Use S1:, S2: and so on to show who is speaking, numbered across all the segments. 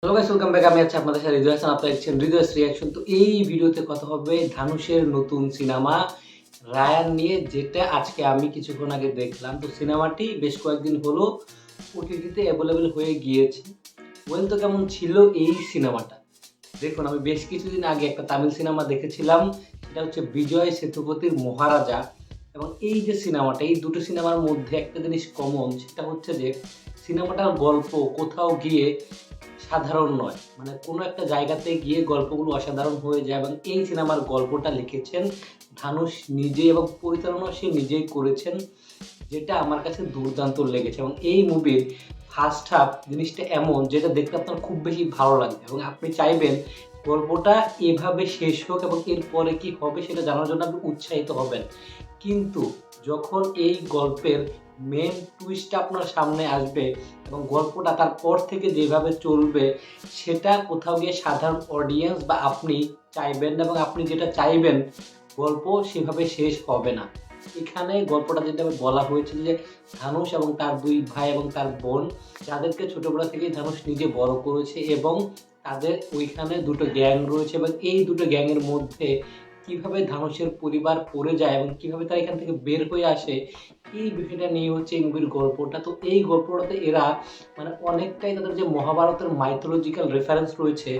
S1: Hello guys, welcome back. আমি আছি আপনাদের সাথে হৃদয় হাসান। আপনারা দেখছেন হৃদয়স রিয়াকশন। তো এই ভিডিওতে কথা হবে ধানুষের নতুন সিনেমা রায়ান নিয়ে, যেটা আজকে আমি কিছুক্ষণ আগে দেখলাম। তো সিনেমাটি বেশ কয়েকদিন হলো ওটিটিতে অ্যাভেলেবেল হয়ে গিয়েছে। ওয়েল, তো কেমন ছিল এই সিনেমাটা? দেখুন, আমি বেশ কিছুদিন আগে একটা তামিল সিনেমা দেখেছিলাম, সেটা হচ্ছে বিজয় সেতুপতির মহারাজা। এবং এই যে সিনেমাটা, এই দুটো সিনেমার মধ্যে একটা জিনিস কমন, সেটা হচ্ছে যে সিনেমাটার গল্প কোথাও গিয়ে সাধারণ নয়। মানে কোনো একটা জায়গাতে গিয়ে গল্পগুলো অসাধারণ হয়ে যায়। এবং এই সিনেমার গল্পটা লিখেছেন ধানুষ নিজে এবং পরিচালনা সে নিজেই করেছেন, যেটা আমার কাছে দুর্দান্ত লেগেছে। এবং এই মুভির ফার্স্ট হাফ জিনিসটা এমন, যেটা দেখতে আপনার খুব বেশি ভালো লাগবে এবং আপনি চাইবেন গল্পটা এভাবে শেষ হোক এবং এরপরে কি হবে সেটা জানার জন্য আপনি উৎসাহিত হবেন। কিন্তু যখন এই গল্পের মেন টুইস্টটা আপনার সামনে আসবে এবং গল্পটা তারপর থেকে যেভাবে চলবে, সেটা কোথাও গিয়ে সাধারণ অডিয়েন্স বা আপনি চাইবেন না, এবং আপনি যেটা চাইবেন গল্প সেভাবে শেষ হবে না। এখানে গল্পটা যেটা বলা হয়েছিল যে ধানুষ এবং তার দুই ভাই এবং তার বোন, যাদেরকে ছোটবেলা থেকেই ধানুষ নিজে বড় করেছে, এবং তাদের ওইখানে দুটো গ্যাং রয়েছে, এবং এই দুটো গ্যাংয়ের মধ্যে কিভাবে ধানুষের পরিবার পড়ে যায় এবং কিভাবে তারা এখান থেকে বের হয়ে আসে, এই বিষয়টা নিয়ে হচ্ছে এই মুভির গল্পটা। তো এই গল্পটাতে এরা মানে অনেকটাই তাদের যে মহাভারতের মাইথোলজিক্যাল রেফারেন্স রয়েছে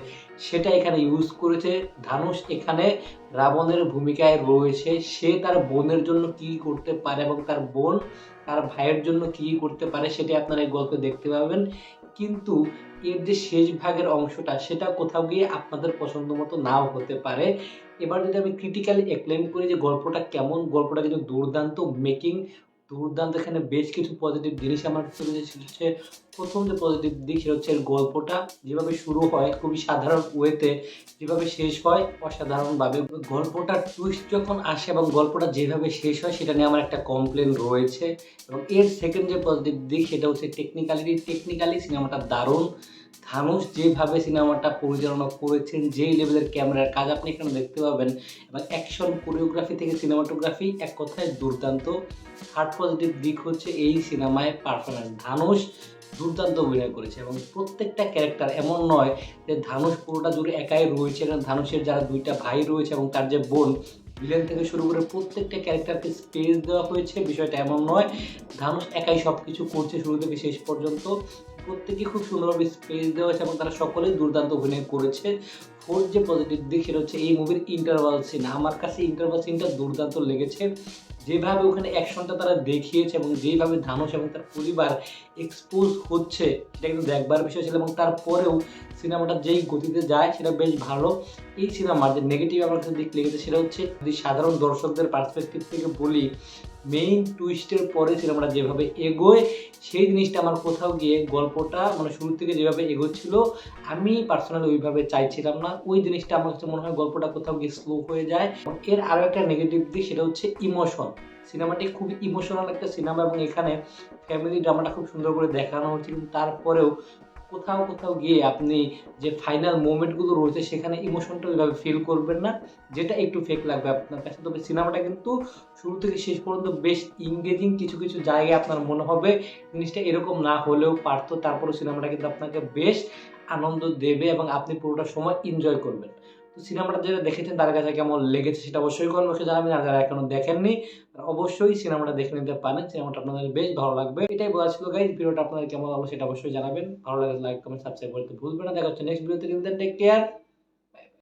S1: সেটা এখানে ইউজ করেছে। ধানুষ এখানে রাবণের ভূমিকায় রয়েছে। সে তার বোনের জন্য কি করতে পারে এবং তার বোন তার ভাইয়ের জন্য কি করতে পারে, সেটা আপনারা এই গল্পে দেখতে পাবেন। কিন্তু এর যে শেষ ভাগের অংশটা, সেটা কোথাও গিয়ে আপনাদের পছন্দ মতো নাও হতে পারে। এবার যদি আমি ক্রিটিক্যালি এক্সপ্লেইন করি যে গল্পটা কেমন, গল্পটা কিন্তু দুর্দান্ত মেকিং, দুর্দান্ত। এখানে বেশ কিছু পজিটিভ জিনিস আমার কাছে রয়েছে। সেটা হচ্ছে প্রথম যে পজিটিভ দিক, সেটা হচ্ছে এর গল্পটা যেভাবে শুরু হয় খুবই সাধারণ ওয়েতে, যেভাবে শেষ হয় অসাধারণভাবে। গল্পটার টুইস্ট যখন আসে এবং গল্পটা যেভাবে শেষ হয়, সেটা নিয়ে আমার একটা কমপ্লেন রয়েছে। এবং এর সেকেন্ড যে পজিটিভ দিক, সেটা হচ্ছে টেকনিক্যালি সিনেমাটা দারুণ। ধানুষ যেভাবে সিনেমাটা পরিচালনা করেছেন, যেই লেভেলের ক্যামেরার কাজ আপনি এখানে দেখতে পাবেন, এবং অ্যাকশন কোরিওগ্রাফি থেকে সিনেমাটোগ্রাফি, এক কথায় দুর্দান্ত। থার্ড পজিটিভ দিক হচ্ছে এই সিনেমায় পারফরমেন্স। ধানুষ দুর্দান্ত অভিনয় করেছে এবং প্রত্যেকটা ক্যারেক্টার এমন নয় যে ধানুষ পুরোটা জুড়ে একাই রয়েছে। কারণ ধানুষের যারা দুইটা ভাই রয়েছে এবং তার যে বোন, ভিলেন থেকে শুরু করে প্রত্যেকটা ক্যারেক্টারকে স্পেস দেওয়া হয়েছে। বিষয়টা এমন নয় ধানুষ একাই সব কিছু করছে শুরু থেকে শেষ পর্যন্ত। প্রত্যেকে খুব সুন্দরভাবে স্পেস দেওয়া হয়েছে এবং তারা সকলেই দুর্দান্ত অভিনয় করেছে। ফোর্থ যে পজিটিভ দিক, সেটা হচ্ছে এই মুভির ইন্টারভাল সিন। আমার কাছে ইন্টারভাল সিনটা দুর্দান্ত লেগেছে। যেভাবে ওখানে অ্যাকশনটা তারা দেখিয়েছে এবং যেভাবে ধানুষ এবং তার পরিবার এক্সপোজ হচ্ছে, সেটা কিন্তু দেখবার বিষয় ছিল। এবং তারপরেও সিনেমাটা যেই গতিতে যায় সেটা বেশ ভালো। এই সিনেমার যে নেগেটিভ আমার কাছে দিক লেগেছে, সেটা হচ্ছে যদি সাধারণ দর্শকদের পার্সপেক্টিভ থেকে বলি, মেইন টুইস্টের পরে সিনেমাটা যেভাবে এগোয়, সেই জিনিসটা আমার কোথাও গিয়ে গল্পটা মানে শুরু থেকে যেভাবে এগোচ্ছিল, আমি পার্সোনালি ওইভাবে চাইছিলাম না। ওই জিনিসটা আমার কাছে মনে হয় গল্পটা কোথাও গিয়ে স্লো হয়ে যায়। এর আরও একটা নেগেটিভ দিক, সেটা হচ্ছে ইমোশন। সিনেমাটি খুবই ইমোশনাল একটা সিনেমা এবং এখানে ফ্যামিলি ড্রামাটা খুব সুন্দর করে দেখানো হচ্ছে। কিন্তু তারপরেও কোথাও কোথাও গিয়ে আপনি যে ফাইনাল মোমেন্টগুলো রয়েছে, সেখানে ইমোশনটা ওইভাবে ফিল করবেন না, যেটা একটু ফেক লাগবে আপনার কাছে। তবে সিনেমাটা কিন্তু শুরু থেকে শেষ পর্যন্ত বেশ ইংগেজিং। কিছু কিছু জায়গায় আপনার মনে হবে জিনিসটা এরকম না হলেও পারতো, তারপরেও সিনেমাটা কিন্তু আপনাকে বেশ আনন্দ দেবে এবং আপনি পুরোটা সময় এনজয় করবেন। তো সিনেমাটা যারা দেখেছেন তার কাছে কেমন লেগেছে সেটা অবশ্যই কমেন্ট বক্সে জানাবেন। আর যারা এখনো দেখেননি তারা অবশ্যই সিনেমাটা দেখে নিতে পারেন। সিনেমাটা আপনাদের বেশ ভালো লাগবে। এটাই বলা ছিল গাইজ। ভিডিওটা আপনাদের কেমন লাগলো সেটা অবশ্যই জানাবেন। ভালো লাগলে লাইক, কমেন্ট, সাবস্ক্রাইব করতে ভুলবেন না। দেখা হচ্ছে নেক্সট ভিডিওতে। Take care.